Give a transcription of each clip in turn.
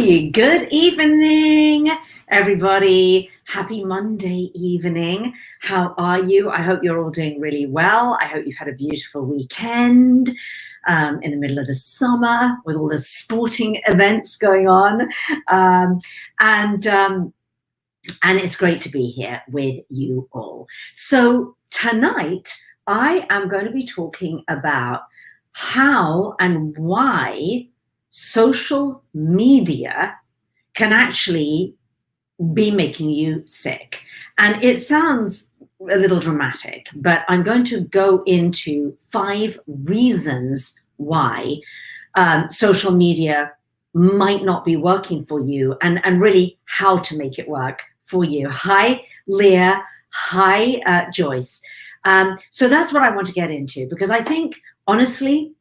Hey, good evening, everybody. Happy Monday evening. How are you? I hope you're all doing really well. I hope you've had a beautiful weekend in the middle of the summer with all the sporting events going on. And it's great to be here with you all. So tonight, I am going to be talking about how and why social media can actually be making you sick. And it sounds a little dramatic, but I'm going to go into 5 reasons why social media might not be working for you, and really how to make it work for you. Hi, Leah. Hi, Joyce. So that's what I want to get into, because I think, honestly,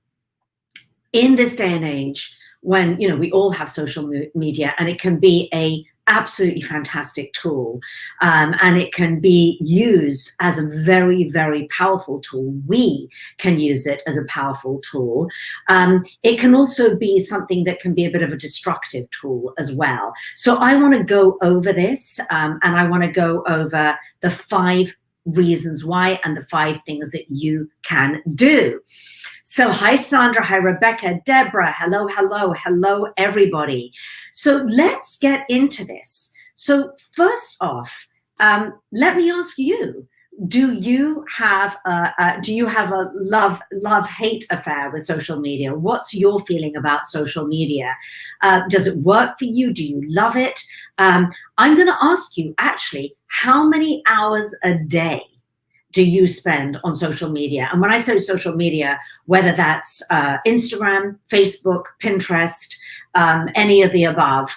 in this day and age, when we all have social media, and it can be a absolutely fantastic tool, and it can be used as a very, very powerful tool. We can use it as a powerful tool. It can also be something that can be a bit of a destructive tool as well. So I want to go over this, and I want to go over the 5 reasons why and the 5 things that you can do. So hi, Sandra. Hi, Rebecca. Deborah. Hello, hello, hello, everybody. So let's get into this. So first off, let me ask you, do you have a love-hate affair with social media? What's your feeling about social media? Does it work for you? Do you love it? I'm going to ask you, actually, how many hours a day do you spend on social media? And when I say social media, whether that's Instagram, Facebook, Pinterest, any of the above,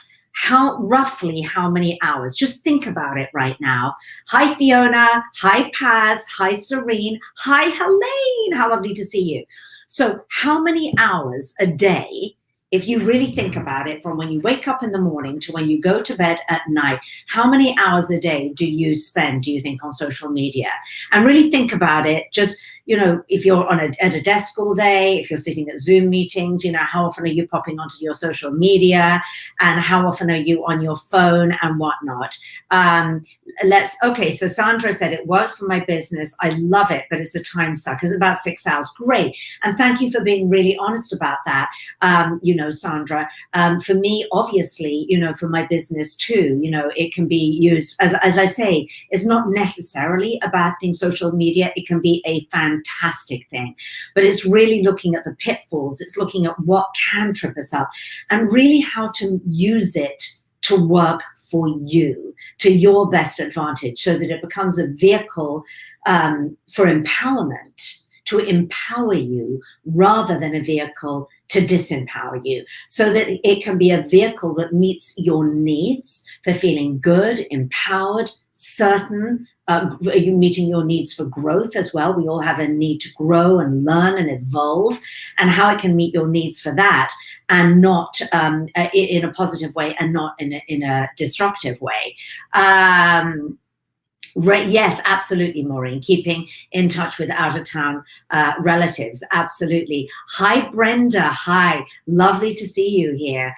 roughly how many hours? Just think about it right now. Hi, Fiona. Hi, Paz. Hi, Serene. Hi, Helene. How lovely to see you. So how many hours a day, if you really think about it, from when you wake up in the morning to when you go to bed at night, how many hours a day do you spend, do you think, on social media? And really think about it. Just, if you're at a desk all day, if you're sitting at Zoom meetings, how often are you popping onto your social media, and how often are you on your phone and whatnot? Okay, so Sandra said it works for my business. I love it, but it's a time suck. It's about 6 hours. Great. And thank you for being really honest about that. Sandra, for me, obviously, for my business too, it can be used, as I say, it's not necessarily a bad thing, social media. It can be a fantastic thing, but it's really looking at the pitfalls. It's looking at what can trip us up, and really how to use it to work for you, to your best advantage, so that it becomes a vehicle for empowerment, to empower you, rather than a vehicle to disempower you, so that it can be a vehicle that meets your needs for feeling good, empowered, certain. You meeting your needs for growth as well. We all have a need to grow and learn and evolve, and how it can meet your needs for that, and not in a positive way, and not in a destructive way. Right, yes, absolutely, Maureen. Keeping in touch with out-of-town relatives, absolutely. Hi, Brenda. Hi, lovely to see you here.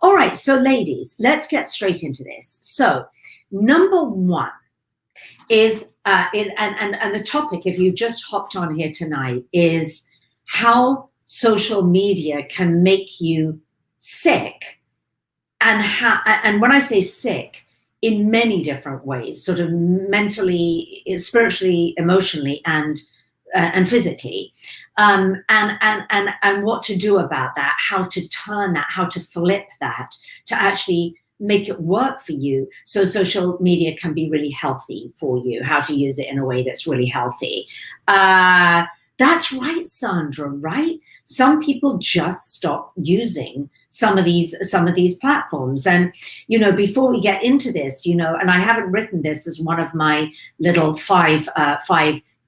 All right, so ladies, let's get straight into this. So, number 1 is and the topic, if you just hopped on here tonight, is how social media can make you sick, and when I say sick, in many different ways, sort of mentally, spiritually, emotionally, and physically, and what to do about that, how to turn that, how to flip that, to actually make it work for you, so social media can be really healthy for you, how to use it in a way that's really healthy. That's right, Sandra, right? Some people just stop using some of these platforms. And, before we get into this, and I haven't written this as one of my little five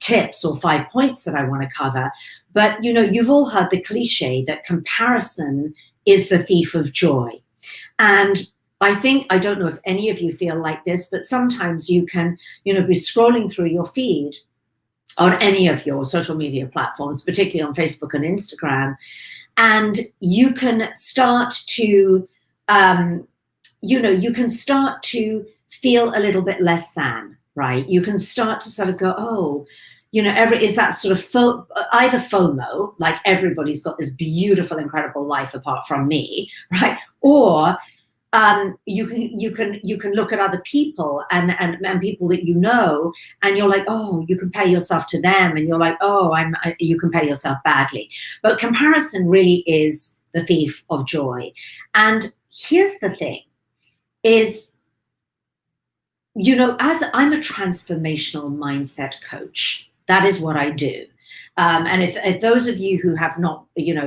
tips or 5 points that I want to cover, but, you've all heard the cliche that comparison is the thief of joy. And I don't know if any of you feel like this, but sometimes you can, be scrolling through your feed on any of your social media platforms, particularly on Facebook and Instagram, and you can start to you can start to feel a little bit less than, right? You can start to sort of go, oh, is that sort of either FOMO, like everybody's got this beautiful, incredible life apart from me, right? Or you can look at other people and people that and you're like, oh, you compare yourself to them, and you're like, oh, you compare yourself badly. But comparison really is the thief of joy. And here's the thing is, as I'm a transformational mindset coach, that is what I do. And if those of you who have not,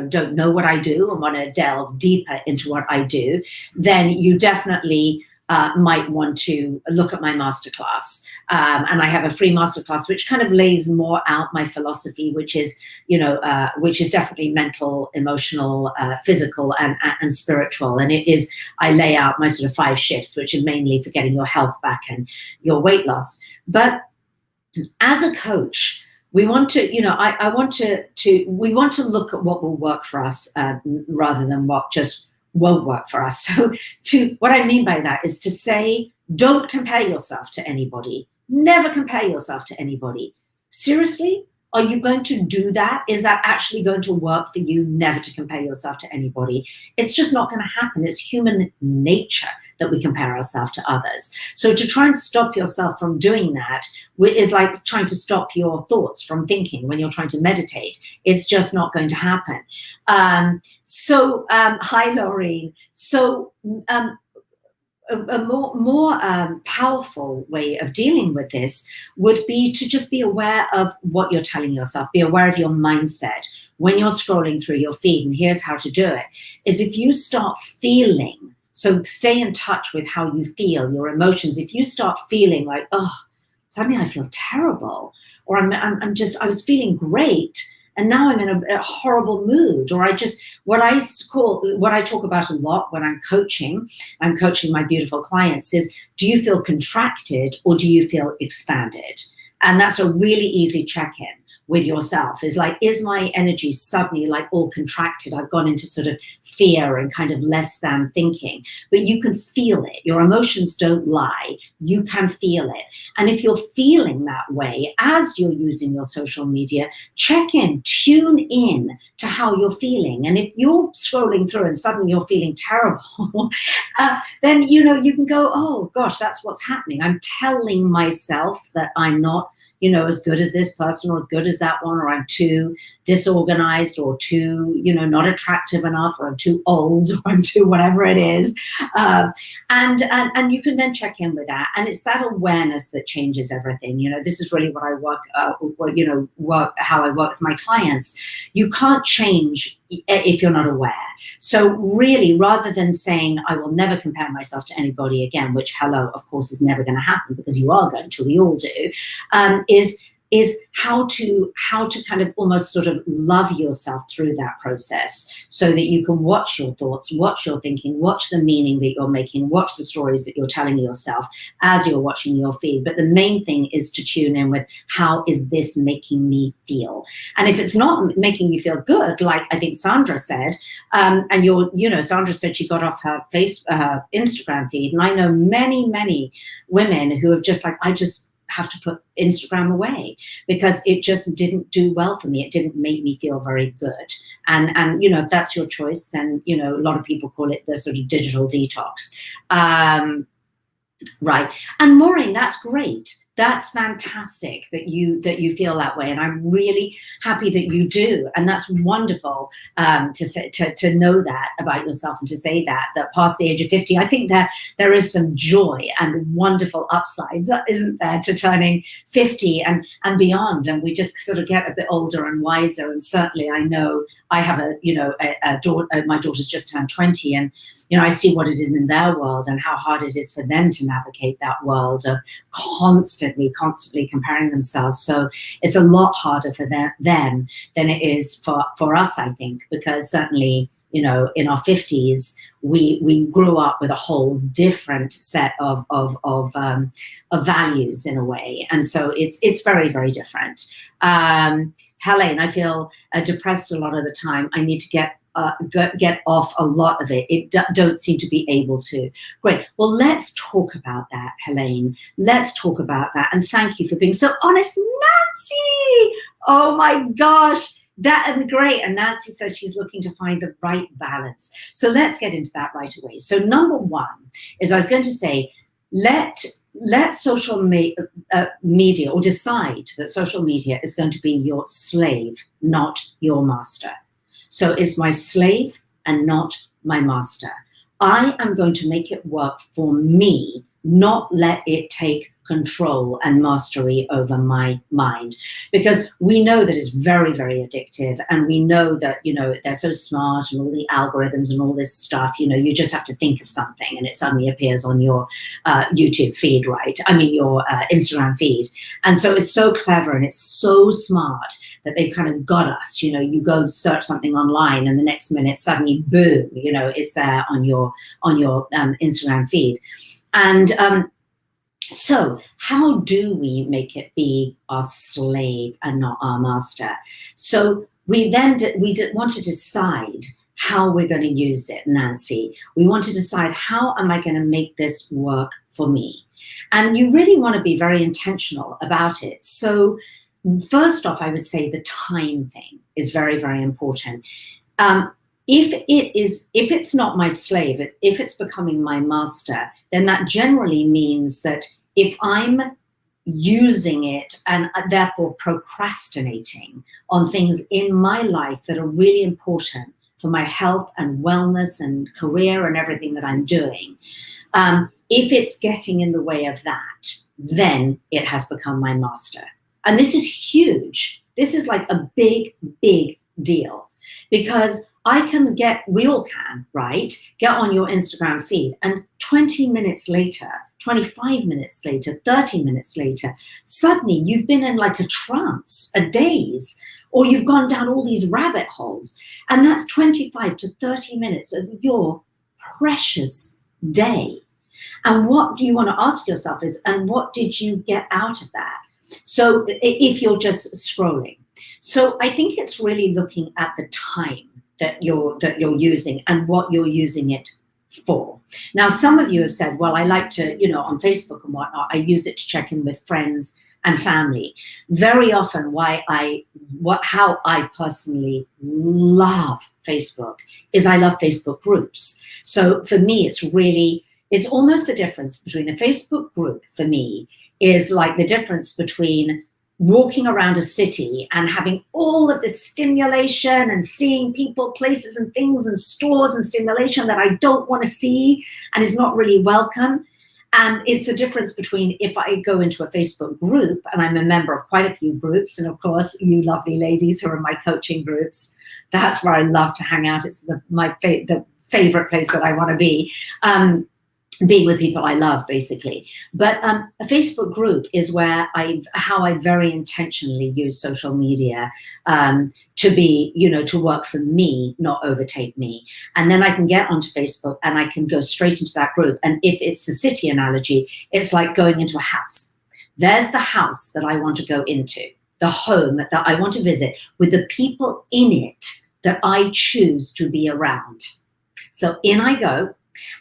don't know what I do and want to delve deeper into what I do, then you definitely might want to look at my masterclass. And I have a free masterclass which kind of lays more out my philosophy, which is definitely mental, emotional, physical, and spiritual. And I lay out my sort of 5 shifts, which are mainly for getting your health back and your weight loss. But as a coach, we want to, we want to look at what will work for us rather than what just won't work for us. So what I mean by that is to say, don't compare yourself to anybody. Never compare yourself to anybody. Seriously? Are you going to do that? Is that actually going to work for you, never to compare yourself to anybody? It's just not going to happen. It's human nature that we compare ourselves to others. So to try and stop yourself from doing that is like trying to stop your thoughts from thinking when you're trying to meditate. It's just not going to happen. Hi, Laureen. So a more powerful way of dealing with this would be to just be aware of what you're telling yourself, be aware of your mindset when you're scrolling through your feed. And here's how to do it, is if you start feeling, so stay in touch with how you feel, your emotions. If you start feeling like, oh, suddenly I feel terrible, or I was feeling great, and now I'm in a horrible mood, or what I talk about a lot when I'm coaching my beautiful clients is, do you feel contracted or do you feel expanded? And that's a really easy check-in with yourself, is like, is my energy suddenly like all contracted? I've gone into sort of fear and kind of less than thinking. But you can feel it. Your emotions don't lie. You can feel it. And if you're feeling that way as you're using your social media, check in, tune in to how you're feeling. And if you're scrolling through and suddenly you're feeling terrible, then you can go, oh gosh, that's what's happening. I'm telling myself that I'm not as good as this person, or as good as that one, or I'm too disorganized, or too, not attractive enough, or I'm too old, or I'm too whatever it is. And you can then check in with that. And it's that awareness that changes everything. This is really what I how I work with my clients. You can't change if you're not aware. So really, rather than saying, I will never compare myself to anybody again, which, hello, of course, is never going to happen, because you are going to, we all do, is how to kind of almost sort of love yourself through that process, so that you can watch your thoughts, watch your thinking, watch the meaning that you're making, watch the stories that you're telling yourself as you're watching your feed. But the main thing is to tune in with, how is this making me feel? And if it's not making you feel good, like I think Sandra said, and Sandra said she got off her Instagram feed, and I know many women who have just like, I just have to put Instagram away because it just didn't do well for me. It didn't make me feel very good. And if that's your choice, then a lot of people call it the sort of digital detox. Right. And Maureen, that's great. That's fantastic that you feel that way, and I'm really happy that you do. And that's wonderful to know that about yourself, and to say that past the age of 50, I think that there is some joy and wonderful upsides, isn't there, to turning 50 and beyond. And we just sort of get a bit older and wiser. And certainly, I know I have a daughter. My daughter's just turned 20, and I see what it is in their world and how hard it is for them to navigate that world of constantly comparing themselves. So it's a lot harder for them than it is for us, I think, because certainly, in our 50s, we grew up with a whole different set of values in a way, and so it's very, very different. Helen, I feel depressed a lot of the time. I need to get get off a lot of it. Don't seem to be able to. Great. Well, let's talk about that, Helene. Let's talk about that. And thank you for being so honest, Nancy. Oh my gosh. That and great. And Nancy said she's looking to find the right balance. So let's get into that right away. So number one is, I was going to say, let social media, or decide that social media is going to be your slave, not your master. So it's my slave and not my master. I am going to make it work for me, not let it take control and mastery over my mind, because we know that it's very, very addictive, and we know that, you know, they're so smart and all the algorithms and all this stuff, you know, you just have to think of something and it suddenly appears on your YouTube feed, right? I mean, your Instagram feed. And so it's so clever and it's so smart that they've kind of got us. You know, you go search something online and the next minute suddenly, boom, you know, it's there on your Instagram feed. And so how do we make it be our slave and not our master? So we then want to decide how we're going to use it, Nancy. We want to decide, how am I going to make this work for me? And you really want to be very intentional about it. So first off, I would say the time thing is very, very important. If it's not my slave, if it's becoming my master, then that generally means that if I'm using it and therefore procrastinating on things in my life that are really important for my health and wellness and career and everything that I'm doing, if it's getting in the way of that, then it has become my master. And this is huge. This is like a big, big deal, because we all can, right? Get on your Instagram feed, and 20 minutes later, 25 minutes later, 30 minutes later, suddenly you've been in like a trance, a daze, or you've gone down all these rabbit holes. And that's 25 to 30 minutes of your precious day. And what do you want to ask yourself is, and what did you get out of that? So if you're just scrolling. So I think it's really looking at the time that you're using and what you're using it for. Now, some of you have said, well, I like to, you know, on Facebook and whatnot, I use it to check in with friends and family. Very often how I personally love Facebook is I love Facebook groups. So for me, it's almost the difference between a Facebook group for me is like the difference between walking around a city and having all of this stimulation and seeing people, places and things and stores and stimulation that I don't want to see and is not really welcome. And it's the difference between if I go into a Facebook group, and I'm a member of quite a few groups, and of course, you lovely ladies who are in my coaching groups, that's where I love to hang out. It's the favorite place that I want to be. Being with people I love, basically. But a Facebook group is where how I very intentionally use social media to be, you know, to work for me, not overtake me. And then I can get onto Facebook and I can go straight into that group. And if it's the city analogy, it's like going into a house. There's the house that I want to go into, the home that I want to visit with the people in it that I choose to be around. So in I go.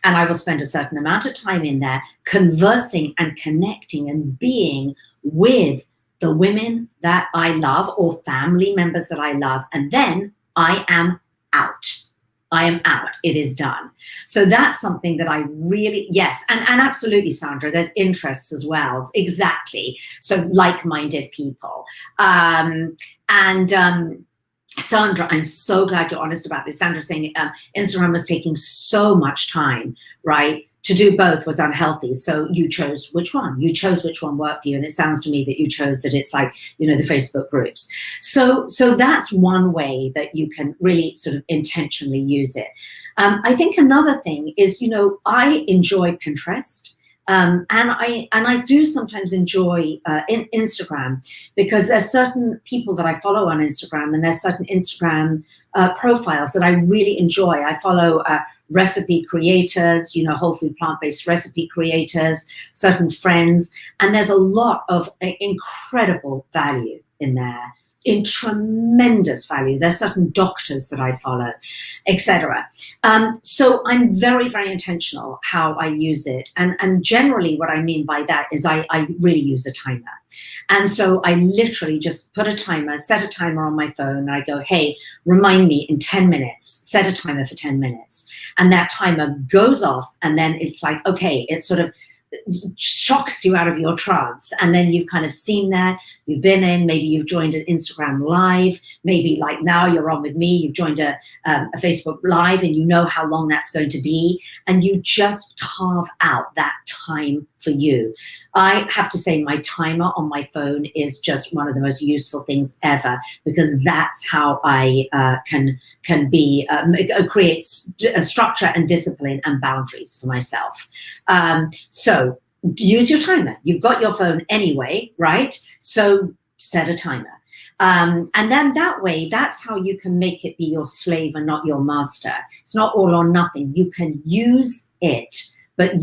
And I will spend a certain amount of time in there conversing and connecting and being with the women that I love or family members that I love. And then I am out. I am out. It is done. So that's something that I really, yes. And absolutely, Sandra, there's interests as well. Exactly. So like-minded people. Sandra, I'm so glad you're honest about this. Sandra saying Instagram was taking so much time, right? To do both was unhealthy. So you chose which one? You chose which one worked for you. And it sounds to me that you chose that it's like, you know, the Facebook groups. So that's one way that you can really sort of intentionally use it. I think another thing is, you know, I enjoy Pinterest. And I do sometimes enjoy Instagram, because there's certain people that I follow on Instagram, and there's certain Instagram profiles that I really enjoy. I follow recipe creators, you know, whole food plant-based recipe creators, certain friends, and there's a lot of incredible value in there in tremendous value. There's certain doctors that I follow, etc. So I'm very, very intentional how I use it. And generally what I mean by that is I really use a timer. And so I literally just put a timer, set a timer on my phone, and I go, hey, remind me in 10 minutes, set a timer for 10 minutes. And that timer goes off, and then it's like, okay, it sort of shocks you out of your trance, and then you've kind of seen that, you've been in, maybe you've joined an Instagram live, maybe like now you're on with me, you've joined a Facebook live, and you know how long that's going to be, and you just carve out that time for you. I have to say my timer on my phone is just one of the most useful things ever, because that's how I can create a structure and discipline and boundaries for myself. So use your timer. You've got your phone anyway, right? So set a timer. And then that way, that's how you can make it be your slave and not your master. It's not all or nothing. You can use it, but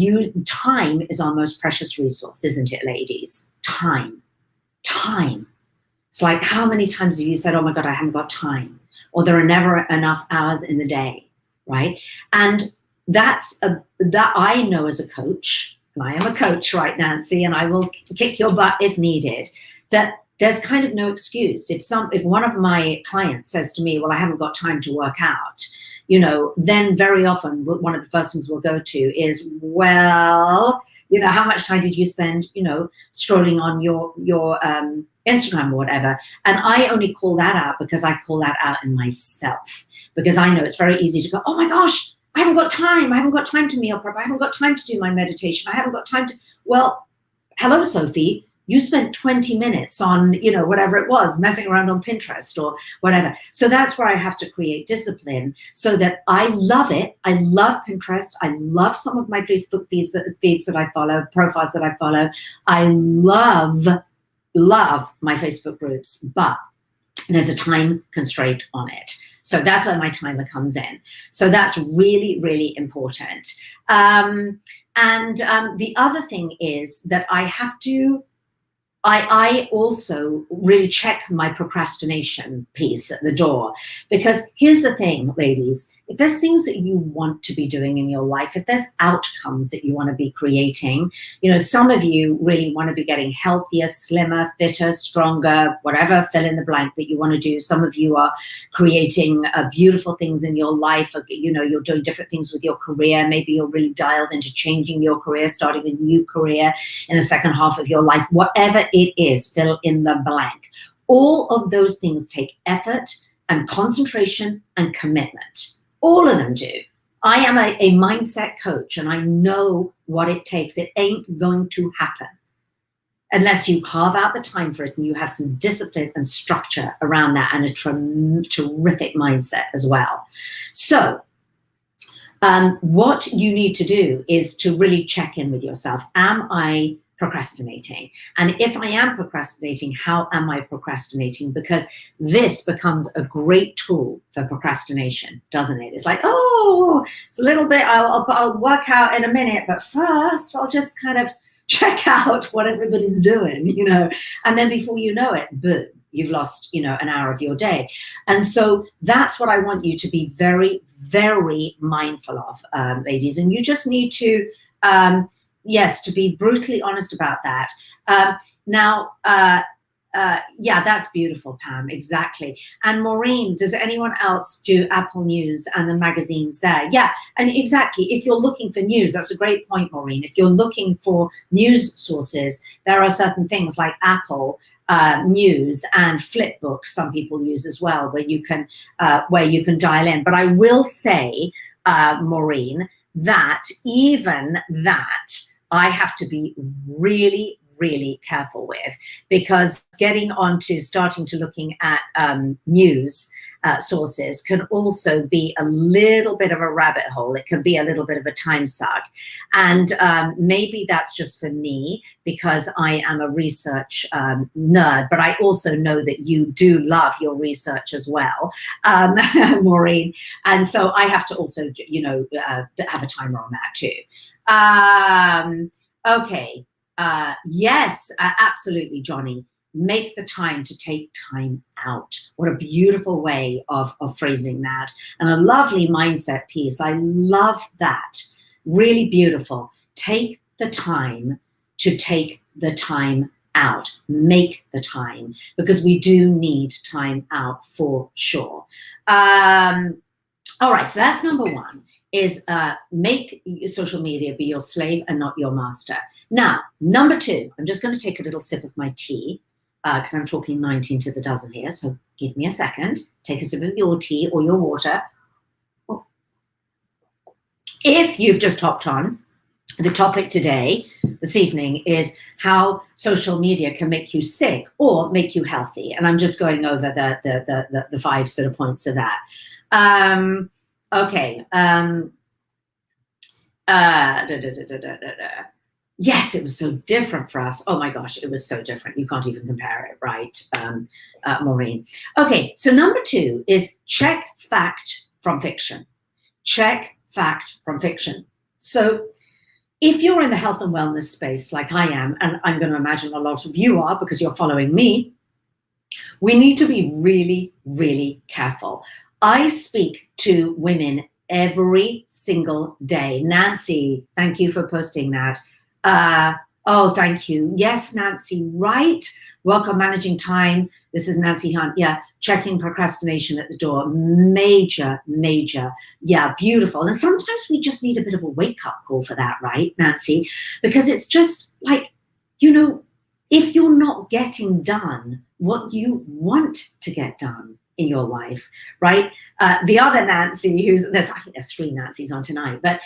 time is our most precious resource, isn't it, ladies? Time. It's like, how many times have you said, oh my God, I haven't got time? Or there are never enough hours in the day, right? And that I know as a coach, and I am a coach, right, Nancy, and I will kick your butt if needed, that there's kind of no excuse. If one of my clients says to me, well, I haven't got time to work out, then very often one of the first things we'll go to is, well, how much time did you spend, scrolling on your Instagram or whatever? And I only call that out because I call that out in myself, because I know it's very easy to go, oh my gosh, I haven't got time. I haven't got time to meal prep. I haven't got time to do my meditation. I haven't got time to, well, hello, Sophie. You spent 20 minutes on, whatever it was, messing around on Pinterest or whatever. So that's where I have to create discipline, so that I love it. I love Pinterest. I love some of my Facebook feeds that I follow, profiles that I follow. I love my Facebook groups, but there's a time constraint on it. So that's where my timer comes in. So that's really, really important. And the other thing is that I also really check my procrastination piece at the door, because here's the thing, ladies, if there's things that you want to be doing in your life, if there's outcomes that you want to be creating, some of you really want to be getting healthier, slimmer, fitter, stronger, whatever, fill in the blank that you want to do. Some of you are creating beautiful things in your life. You're doing different things with your career. Maybe you're really dialed into changing your career, starting a new career in the second half of your life. Whatever it is, fill in the blank. All of those things take effort and concentration and commitment. All of them do. I am a mindset coach, and I know what it takes. It ain't going to happen unless you carve out the time for it and you have some discipline and structure around that, and a terrific mindset as well. So what you need to do is to really check in with yourself. Am I procrastinating? And if I am procrastinating, how am I procrastinating? Because this becomes a great tool for procrastination, doesn't it? It's like, oh, it's a little bit, I'll work out in a minute, but first I'll just kind of check out what everybody's doing, and then before you know it, boom, you've lost, an hour of your day. And so that's what I want you to be very, very mindful of, ladies. And you just need to, yes, to be brutally honest about that. Yeah, that's beautiful, Pam, exactly. And Maureen, does anyone else do Apple News and the magazines there? Yeah, and exactly, if you're looking for news, that's a great point, Maureen. If you're looking for news sources, there are certain things like Apple News and Flipbook, some people use as well, where you can dial in. But I will say, Maureen, that even that I have to be really, really careful with, because starting to looking at news sources can also be a little bit of a rabbit hole. It can be a little bit of a time suck. And maybe that's just for me, because I am a research nerd, but I also know that you do love your research as well, Maureen. And so I have to also, have a timer on that too. Okay. Yes, absolutely, Johnny. make the time to take time out. What a beautiful way of phrasing that. And a lovely mindset piece. I love that. Really beautiful. Take the time to take the time out. Make the time, because we do need time out for sure. All right, so that's number one, is make social media be your slave and not your master. Now, number two, I'm just going to take a little sip of my tea, because I'm talking 19 to the dozen here, so give me a second. Take a sip of your tea or your water. If you've just hopped on, the topic today, this evening, is how social media can make you sick or make you healthy. And I'm just going over the 5 sort of points of that. Okay. Yes, it was so different for us. Oh my gosh, it was so different. You can't even compare it, right, Maureen? Okay, so number 2 is check fact from fiction. Check fact from fiction. So if you're in the health and wellness space like I am, and I'm going to imagine a lot of you are because you're following me, we need to be really, really careful. I speak to women every single day. Nancy, thank you for posting that. Oh, thank you. Yes, Nancy, right. Welcome, Managing Time. This is Nancy Hunt. Yeah, checking procrastination at the door. Major, major. Yeah, beautiful. And sometimes we just need a bit of a wake-up call for that, right, Nancy? Because it's just like, you know, if you're not getting done what you want to get done in your life, right? The other Nancy, I think there's 3 Nancys on tonight, but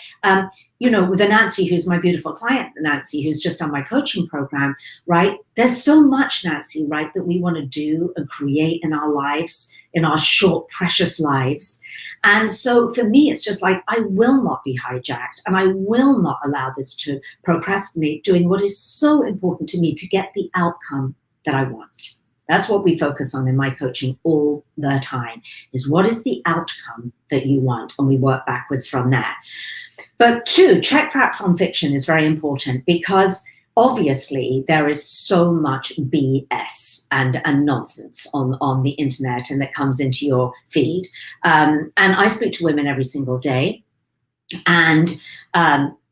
you know, the Nancy who's my beautiful client, Nancy, who's just on my coaching program, right? There's so much, Nancy, right, that we want to do and create in our lives, in our short, precious lives. And so for me, it's just like, I will not be hijacked, and I will not allow this to procrastinate doing what is so important to me to get the outcome that I want. That's what we focus on in my coaching all the time, is what is the outcome that you want? And we work backwards from that. But 2, check fact from fiction is very important, because obviously there is so much BS and nonsense on the internet, and that comes into your feed. And I speak to women every single day, and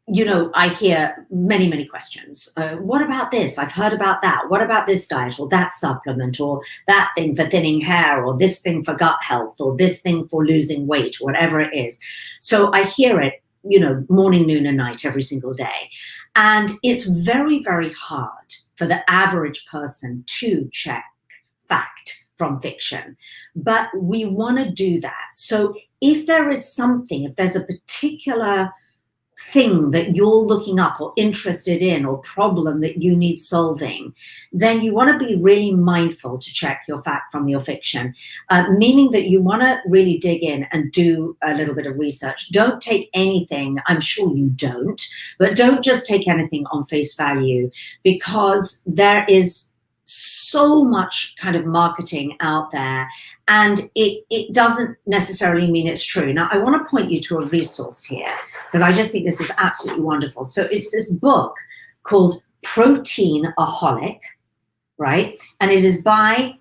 you know, I hear many, many questions. What about this? I've heard about that. What about this diet or that supplement or that thing for thinning hair or this thing for gut health or this thing for losing weight, whatever it is. So I hear it, you know, morning, noon, and night every single day. And it's very, very hard for the average person to check fact from fiction. But we want to do that. So if there is something, if there's a particular thing that you're looking up or interested in, or problem that you need solving, then you want to be really mindful to check your fact from your fiction, meaning that you want to really dig in and do a little bit of research. Don't take anything, I'm sure you don't, but don't just take anything on face value, because there is so much kind of marketing out there, and it doesn't necessarily mean it's true. Now, I want to point you to a resource here, because I just think this is absolutely wonderful. So it's this book called Proteinaholic, right? And it is by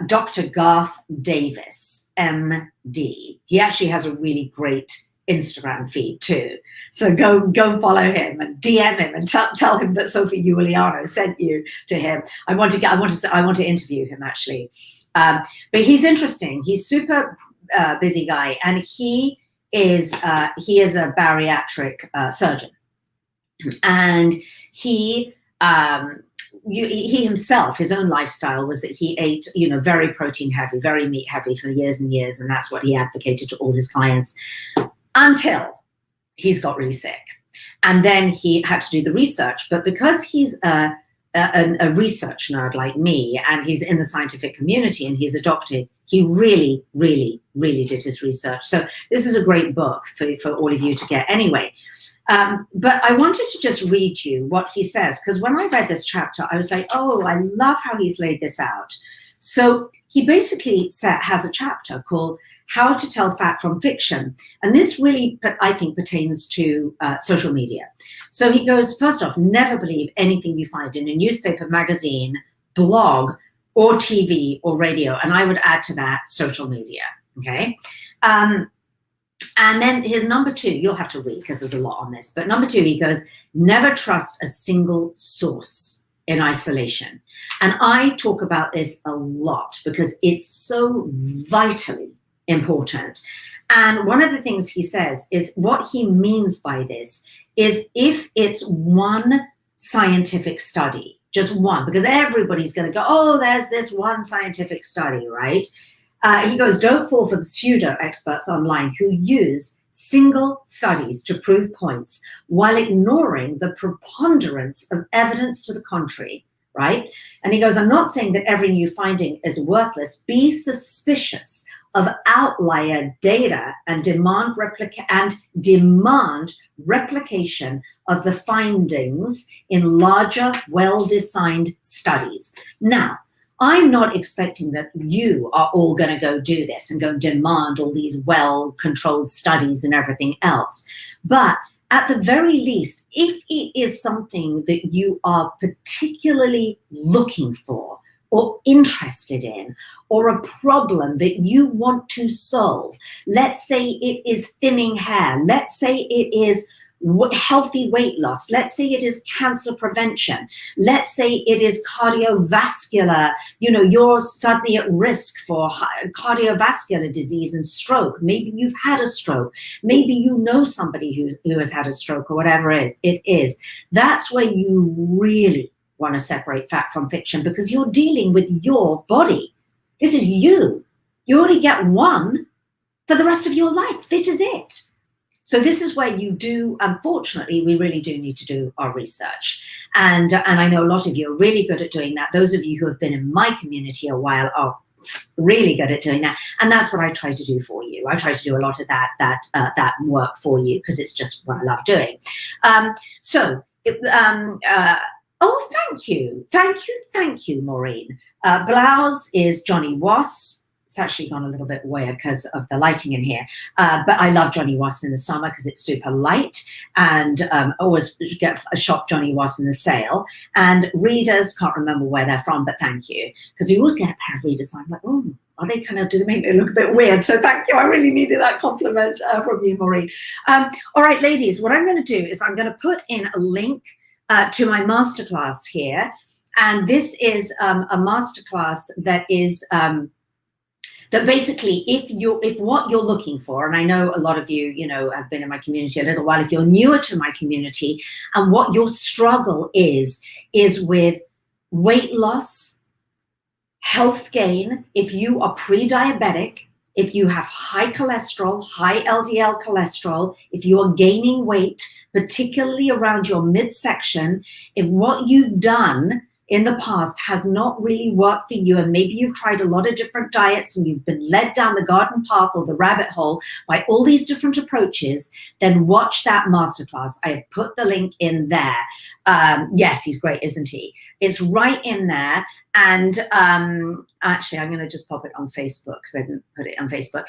Dr. Garth Davis, MD. He actually has a really great Instagram feed too. So go follow him and DM him and tell him that Sophie Giuliano sent you to him. I want to interview him actually. But he's interesting. He's super busy guy, and he is a bariatric surgeon, and he himself, his own lifestyle was that he ate, you know, very protein heavy, very meat heavy for years and years, and that's what he advocated to all his clients, until he's got really sick. And then he had to do the research. But because he's a research nerd like me, and he's in the scientific community, and he's a doctor, he really, really, really did his research. So this is a great book for all of you to get anyway. But I wanted to just read you what he says, because when I read this chapter, I was like, oh, I love how he's laid this out. So he basically has a chapter called How to Tell Fact from Fiction. And this really, I think, pertains to social media. So he goes, first off, never believe anything you find in a newspaper, magazine, blog, or TV or radio. And I would add to that social media, okay? And then here's number 2, you'll have to read because there's a lot on this, but number 2, he goes, never trust a single source in isolation. And I talk about this a lot because it's so vitally important. And one of the things he says is what he means by this is if it's one scientific study, just one, because everybody's going to go, oh, there's this one scientific study, right? He goes, don't fall for the pseudo experts online who use single studies to prove points while ignoring the preponderance of evidence to the contrary, right? And he goes, I'm not saying that every new finding is worthless. Be suspicious of outlier data and demand replication of the findings in larger, well-designed studies. Now, I'm not expecting that you are all going to go do this and go demand all these well-controlled studies and everything else. But at the very least, if it is something that you are particularly looking for or interested in, or a problem that you want to solve, let's say it is thinning hair, let's say it is healthy weight loss, let's say it is cancer prevention, let's say it is cardiovascular, you're suddenly at risk for cardiovascular disease and stroke, maybe you've had a stroke, maybe you know somebody who has had a stroke or whatever it is, that's where you really want to separate fact from fiction, because you're dealing with your body. This is you. You only get one for the rest of your life. This is it. So this is where you do, unfortunately, we really do need to do our research. And I know a lot of you are really good at doing that. Those of you who have been in my community a while are really good at doing that. And that's what I try to do for you. I try to do a lot of that work for you because it's just what I love doing. Oh, thank you. Thank you, Maureen. Blouse is Johnny Was. It's actually gone a little bit weird because of the lighting in here. But I love Johnny Was in the summer because it's super light, and always get a shop Johnny Was in the sale. And readers, can't remember where they're from, but thank you. Because you always get a pair of readers, I'm like, oh, are they do they make me look a bit weird? So thank you. I really needed that compliment from you, Maureen. All right, ladies, what I'm going to do is I'm going to put in a link to my masterclass here. And this is a masterclass that is that basically if what you're looking for, and I know a lot of you, have been in my community a little while, if you're newer to my community and what your struggle is with weight loss, health gain, if you are pre-diabetic, if you have high cholesterol, high LDL cholesterol, if you are gaining weight, particularly around your midsection, if what you've done in the past has not really worked for you, and maybe you've tried a lot of different diets and you've been led down the garden path or the rabbit hole by all these different approaches, then watch that masterclass. I have put the link in there. Yes, he's great, isn't he? It's right in there. And actually, I'm going to just pop it on Facebook because I didn't put it on Facebook.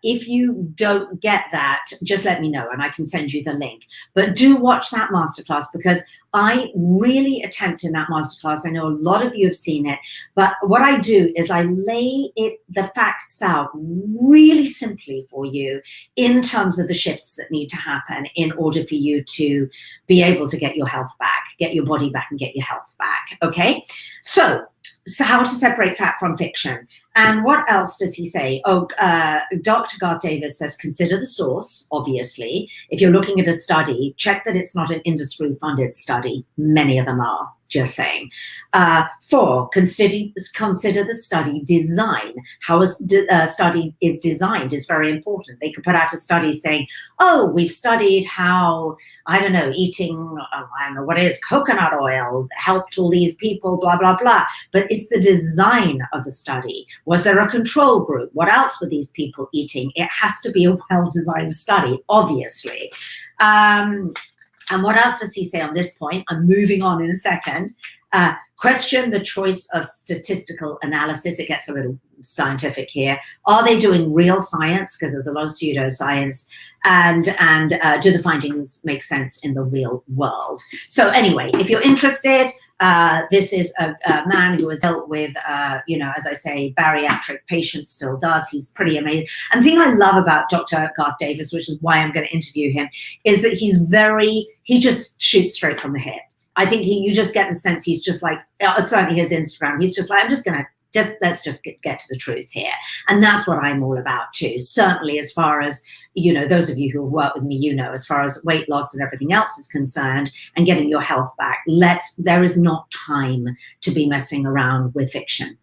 If you don't get that, just let me know and I can send you the link. But do watch that masterclass because I really attempt in that masterclass. I know a lot of you have seen it, but what I do is I lay the facts out really simply for you in terms of the shifts that need to happen in order for you to be able to get your health back, get your body back and get your health back. Okay. So how to separate fact from fiction. And what else does he say? Oh, Dr. Garth Davis says, consider the source, obviously. If you're looking at a study, check that it's not an industry-funded study. Many of them are, just saying. 4, consider the study design. How a study is designed is very important. They could put out a study saying, oh, we've studied how, I don't know, eating, I don't know what it is, coconut oil helped all these people, blah, blah, blah. But it's the design of the study. Was there a control group? What else were these people eating? It has to be a well-designed study, obviously. And what else does he say on this point? I'm moving on in a second. Question the choice of statistical analysis. It gets a little scientific here. Are they doing real science? Because there's a lot of pseudoscience. And do the findings make sense in the real world? So anyway, if you're interested, This is a man who has dealt with, as I say, bariatric patients, still does. He's pretty amazing. And the thing I love about Dr. Garth Davis, which is why I'm going to interview him, is that he just shoots straight from the hip. I think you just get the sense he's just like, certainly his Instagram, he's just like, let's just get to the truth here. And that's what I'm all about too. Certainly as far as, those of you who have worked with me, as far as weight loss and everything else is concerned and getting your health back, there is not time to be messing around with fiction.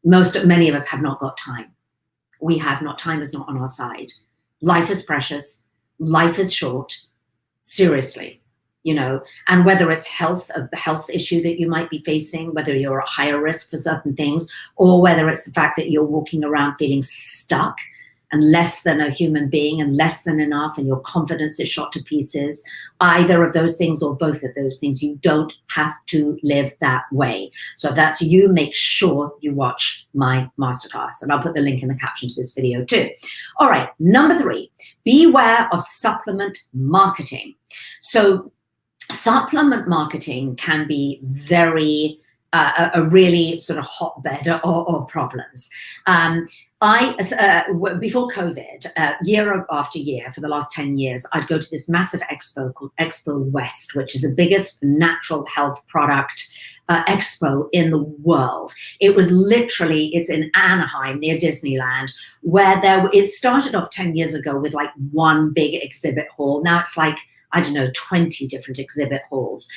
Many of us have not got time. We have not, time is not on our side. Life is precious. Life is short. Seriously. And whether it's a health issue that you might be facing, whether you're at higher risk for certain things, or whether it's the fact that you're walking around feeling stuck and less than a human being and less than enough, and your confidence is shot to pieces, either of those things or both of those things, you don't have to live that way. So if that's you, make sure you watch my masterclass, and I'll put the link in the caption to this video too. All right, number 3, beware of supplement marketing. So supplement marketing can be very, a really sort of hotbed of problems. Before COVID, year after year, for the last 10 years, I'd go to this massive expo called Expo West, which is the biggest natural health product expo in the world. It's in Anaheim near Disneyland, where it started off 10 years ago with like one big exhibit hall. Now it's like, 20 different exhibit halls.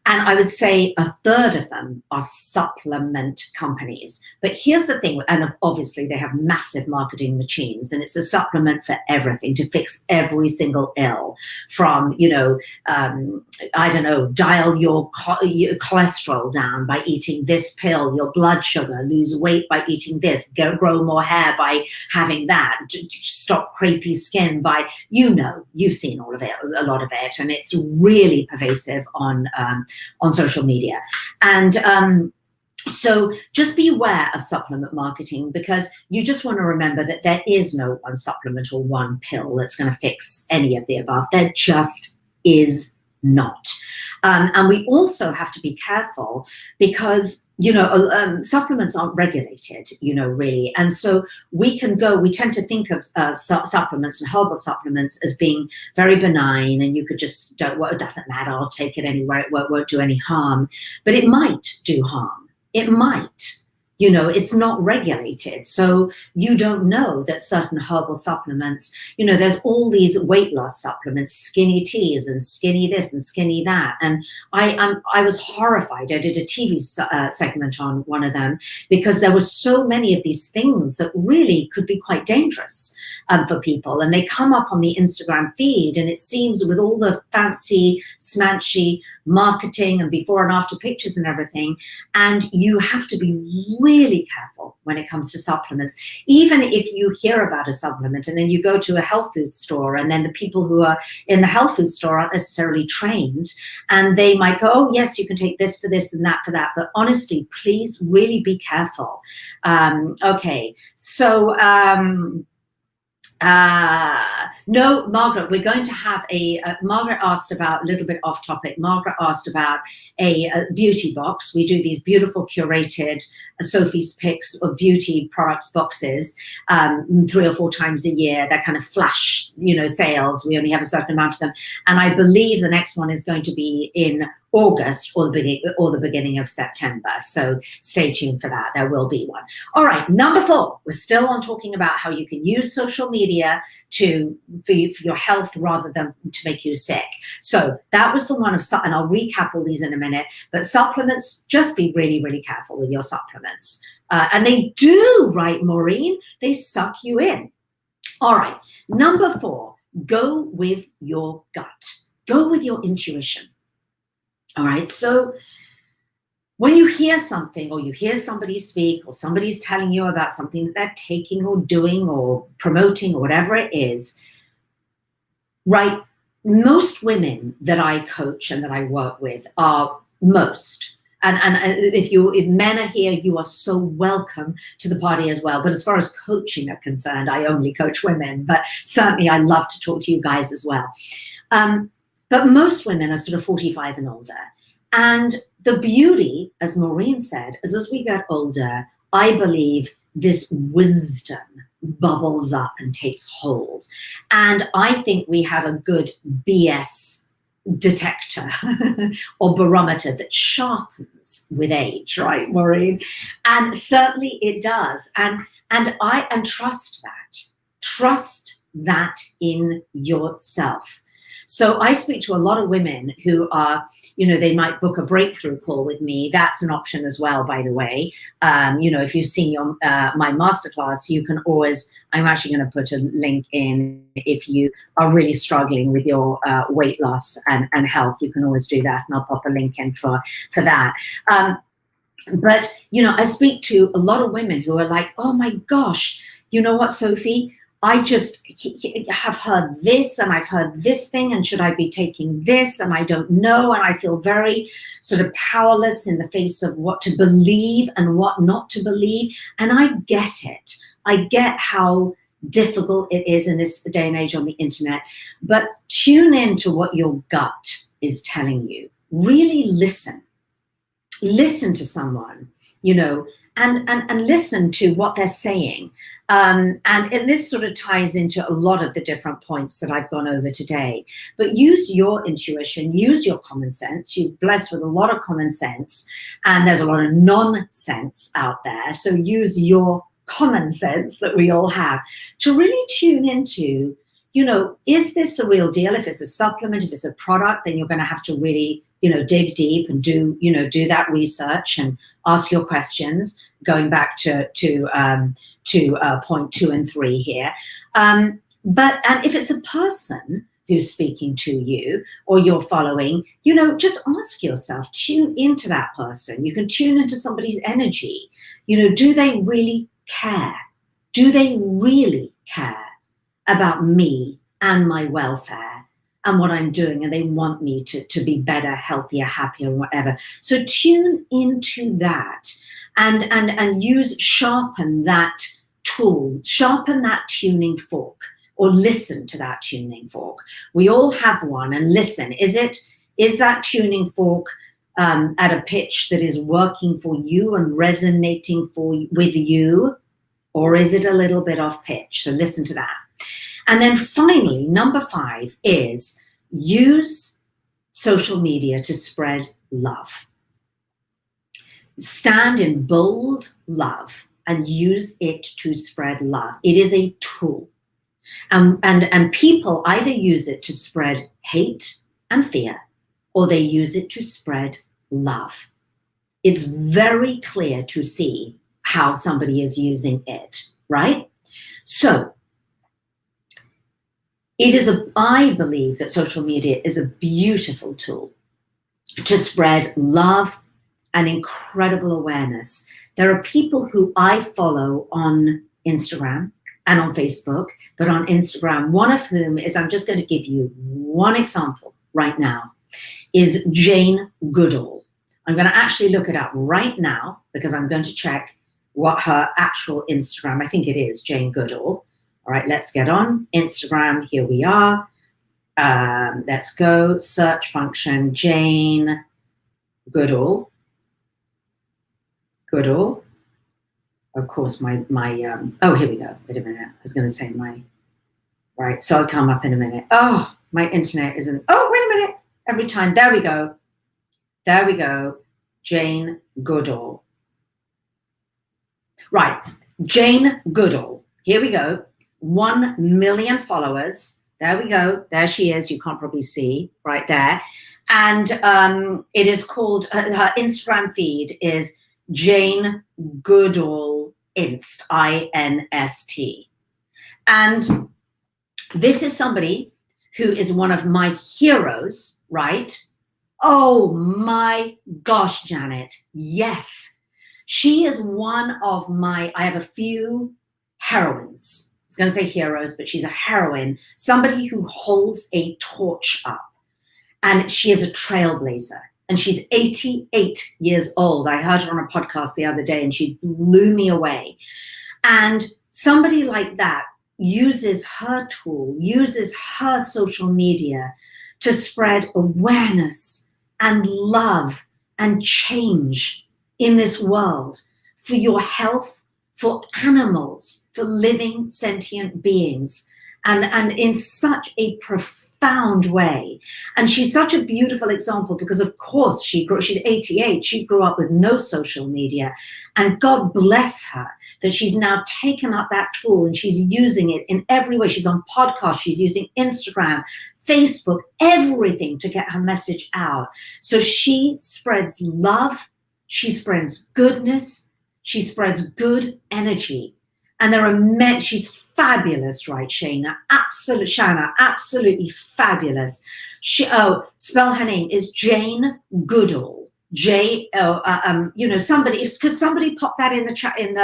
And I would say a third of them are supplement companies. But here's the thing, and obviously they have massive marketing machines, and it's a supplement for everything, to fix every single ill, from, dial your cholesterol down by eating this pill, your blood sugar, lose weight by eating this, grow more hair by having that, stop crepey skin by, you've seen all of it, a lot of it, and it's really pervasive on social media. And so just beware of supplement marketing, because you just want to remember that there is no one supplement or one pill that's going to fix any of the above. There just is not. And we also have to be careful because, supplements aren't regulated, really. And so we tend to think of supplements and herbal supplements as being very benign, and you could just, it doesn't matter, I'll take it anywhere, it won't do any harm. But it might do harm. It might. It's not regulated. So you don't know that certain herbal supplements, there's all these weight loss supplements, skinny teas and skinny this and skinny that. And I was horrified. I did a TV segment on one of them because there were so many of these things that really could be quite dangerous for people. And they come up on the Instagram feed, and it seems with all the fancy, smanchy marketing and before and after pictures and everything. And you have to be really careful when it comes to supplements. Even if you hear about a supplement and then you go to a health food store, and then the people who are in the health food store aren't necessarily trained, and they might go, oh yes, you can take this for this and that for that. But honestly, please really be careful. Okay, so no, Margaret, we're going to have Margaret asked about, a little bit off topic, Margaret asked about a beauty box. We do these beautiful curated Sophie's Picks of beauty products boxes 3 or 4 times a year. They're kind of flash, sales. We only have a certain amount of them. And I believe the next one is going to be in August or the beginning of September. So stay tuned for that. There will be one. All right, number 4. We're still on talking about how you can use social media for your health rather than to make you sick. So that was the one of, and I'll recap all these in a minute, but supplements, just be really, really careful with your supplements. And they do, right, Maureen? They suck you in. All right, number 4, go with your gut. Go with your intuition. All right, so when you hear something, or you hear somebody speak, or somebody's telling you about something that they're taking or doing or promoting or whatever it is, right, most women that I coach and that I work with are and if men are here, you are so welcome to the party as well. But as far as coaching are concerned, I only coach women, but certainly I love to talk to you guys as well. But most women are sort of 45 and older. And the beauty, as Maureen said, is as we get older, I believe this wisdom bubbles up and takes hold. And I think we have a good BS detector or barometer that sharpens with age, right, Maureen? And certainly it does. And trust that. Trust that in yourself. So I speak to a lot of women who are, they might book a breakthrough call with me. That's an option as well, by the way. If you've seen my masterclass, you can always, I'm actually going to put a link in. If you are really struggling with your weight loss and health, you can always do that. And I'll pop a link in for that. But, I speak to a lot of women who are like, oh my gosh, you know what, Sophie? I just have heard this and I've heard this thing, and should I be taking this? And I don't know. And I feel very sort of powerless in the face of what to believe and what not to believe. And I get it. I get how difficult it is in this day and age on the internet. But tune in to what your gut is telling you. Really listen. Listen to someone, and listen to what they're saying. And this sort of ties into a lot of the different points that I've gone over today. But use your intuition, use your common sense. You're blessed with a lot of common sense, and there's a lot of nonsense out there. So use your common sense that we all have to really tune into, is this the real deal? If it's a supplement, if it's a product, then you're going to have to really dig deep and do that research and ask your questions, going back to point 2 and 3 here. And if it's a person who's speaking to you or you're following, just ask yourself, tune into that person. You can tune into somebody's energy. Do they really care? Do they really care about me and my welfare and what I'm doing, and they want me to be better, healthier, happier, whatever? So tune into that and sharpen that tool, sharpen that tuning fork, or listen to that tuning fork. We all have one, and listen. Is that tuning fork at a pitch that is working for you and resonating with you, or is it a little bit off pitch? So listen to that. And then finally, number 5 is use social media to spread love. Stand in bold love and use it to spread love. It is a tool. And people either use it to spread hate and fear, or they use it to spread love. It's very clear to see how somebody is using it, right? So I believe that social media is a beautiful tool to spread love and incredible awareness. There are people who I follow on Instagram and on Facebook, but on Instagram, one of whom is, I'm just going to give you one example right now, is Jane Goodall. I'm going to actually look it up right now because I'm going to check what her actual Instagram, I think it is Jane Goodall. All right, let's get on Instagram. Here we are. Let's go search function, Jane Goodall. Goodall. Of course, my oh, here we go. Wait a minute. I was going to say right. So I'll come up in a minute. Oh, my internet isn't. Oh, wait a minute. Every time. There we go. There we go. Jane Goodall. Right. Jane Goodall. Here we go. 1 million followers. There we go. There she is. You can't probably see right there. And it is called, her Instagram feed is Jane Goodall Inst, I-N-S-T. And this is somebody who is one of my heroes, right? Oh my gosh, Janet. Yes. She is one of I have a few heroines. I was going to say heroes, but she's a heroine, somebody who holds a torch up, and she is a trailblazer, and she's 88 years old. I heard her on a podcast the other day and she blew me away. And somebody like that uses her tool, uses her social media to spread awareness and love and change in this world for your health, for animals, for living sentient beings, and in such a profound way. And she's such a beautiful example because, of course, she's 88, she grew up with no social media, and God bless her that she's now taken up that tool and she's using it in every way. She's on podcasts, she's using Instagram, Facebook, everything to get her message out. So she spreads love, she spreads goodness, she spreads good energy. And there are she's fabulous, right, Shana? Absolutely fabulous. Spell her name is Jane Goodall. Somebody could somebody pop that in the chat in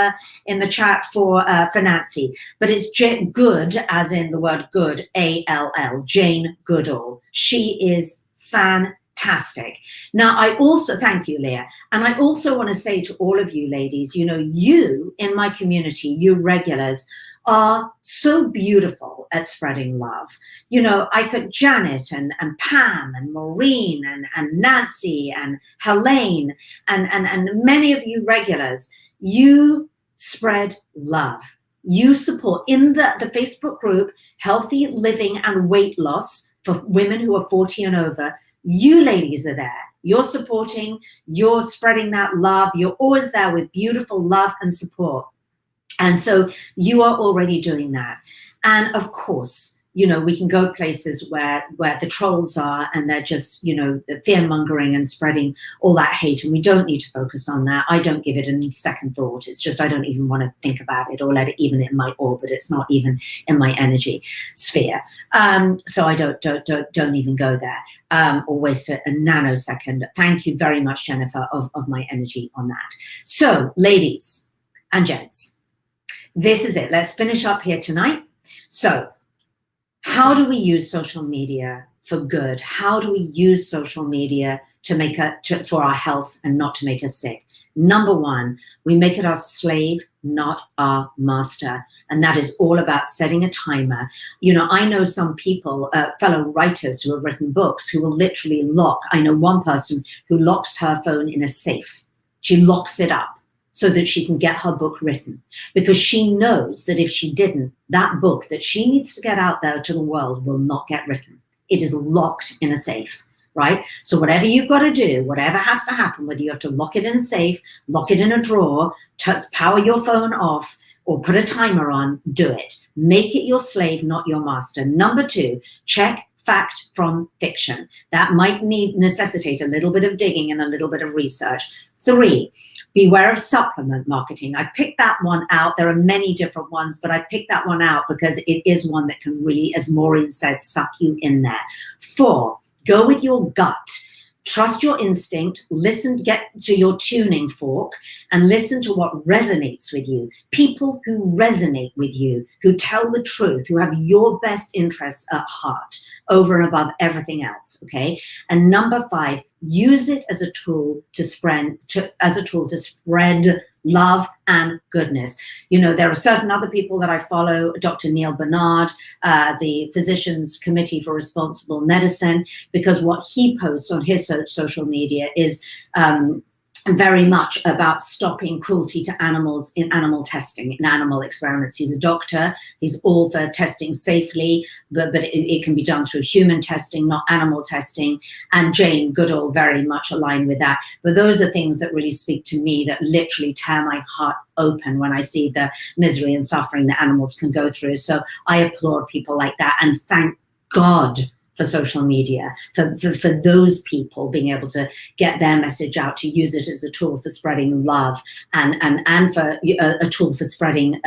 the chat for Nancy, but it's good as in the word good, ALL, Jane Goodall. She is fantastic. Now, I also thank you, Leah, and I also want to say to all of you ladies, you in my community, you regulars, are so beautiful at spreading love. I could Janet and Pam and Maureen and Nancy and Helene and many of you regulars, you spread love. You support in the Facebook group, Healthy Living and Weight Loss for women who are 40 and over. You ladies are there. You're supporting, you're spreading that love. You're always there with beautiful love and support. And so you are already doing that. And of course, we can go places where the trolls are and they're just, the fear-mongering and spreading all that hate. And we don't need to focus on that. I don't give it a second thought. It's just I don't even want to think about it or let it even in my orbit. It's not even in my energy sphere. So I don't even go there or waste a nanosecond. Thank you very much, Jennifer, of my energy on that. So, ladies and gents, this is it. Let's finish up here tonight. So how do we use social media for good? How do we use social media for our health and not to make us sick? Number one, we make it our slave, not our master. And that is all about setting a timer. I know some people, fellow writers who have written books, who will literally lock. I know one person who locks her phone in a safe. She locks it up so that she can get her book written, because she knows that if she didn't, that book that she needs to get out there to the world will not get written. It is locked in a safe, right? So whatever you've got to do, whatever has to happen, whether you have to lock it in a safe, lock it in a drawer, power your phone off, or put a timer on, do it. Make it your slave, not your master. Number two, check fact from fiction. That might necessitate a little bit of digging and a little bit of research. Three, beware of supplement marketing. I picked that one out. There are many different ones, but I picked that one out because it is one that can really, as Maureen said, suck you in there. Four, go with your gut. Trust your instinct, get to your tuning fork and listen to what resonates with you. People who resonate with you, who tell the truth, who have your best interests at heart over and above everything else, okay? And number five, use it as a tool to spread love and goodness. There are certain other people that I follow, Dr. Neil Bernard, the Physicians Committee for Responsible Medicine, because what he posts on his social media is very much about stopping cruelty to animals in animal testing, in animal experiments. He's a doctor, he's all for testing safely, but it can be done through human testing, not animal testing. And Jane Goodall very much aligned with that. But those are things that really speak to me, that literally tear my heart open when I see the misery and suffering that animals can go through. So I applaud people like that, and thank God for social media, for those people being able to get their message out, to use it as a tool for spreading love and for a tool for spreading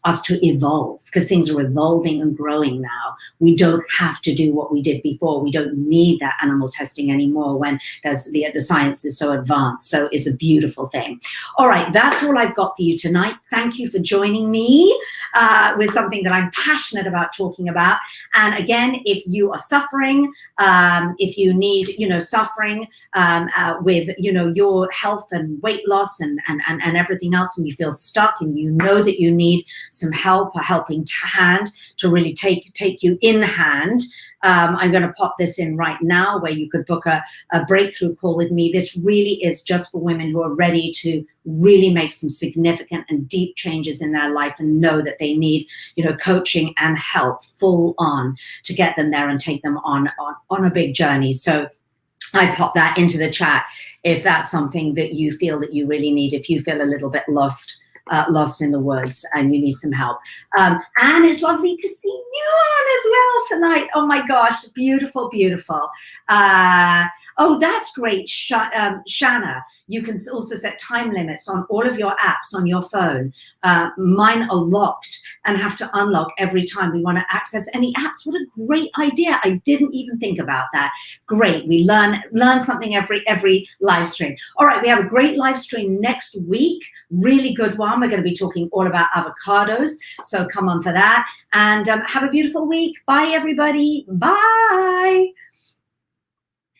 us to evolve, because things are evolving and growing now. We don't have to do what we did before. We don't need that animal testing anymore when the science is so advanced. So it's a beautiful thing. All right, that's all I've got for you tonight. Thank you for joining me with something that I'm passionate about talking about. And again, if you are suffering, if you need, suffering with, your health and weight loss and everything else, and you feel stuck and you know that you need some help, a helping hand to really take you in hand, I'm going to pop this in right now where you could book a breakthrough call with me. This really is just for women who are ready to really make some significant and deep changes in their life and know that they need, coaching and help full on to get them there and take them on a big journey. So I've popped that into the chat if that's something that you feel that you really need, if you feel a little bit lost in the woods and you need some help. And it's lovely to see you on as well tonight. Oh my gosh, beautiful, beautiful. Oh, that's great, Shanna. You can also set time limits on all of your apps on your phone. Mine are locked and have to unlock every time we want to access any apps. What a great idea. I didn't even think about that. Great. We learn something every live stream. All right, we have a great live stream next week. Really good one. We're going to be talking all about avocados. So come on for that. And have a beautiful week. Bye, everybody. Bye.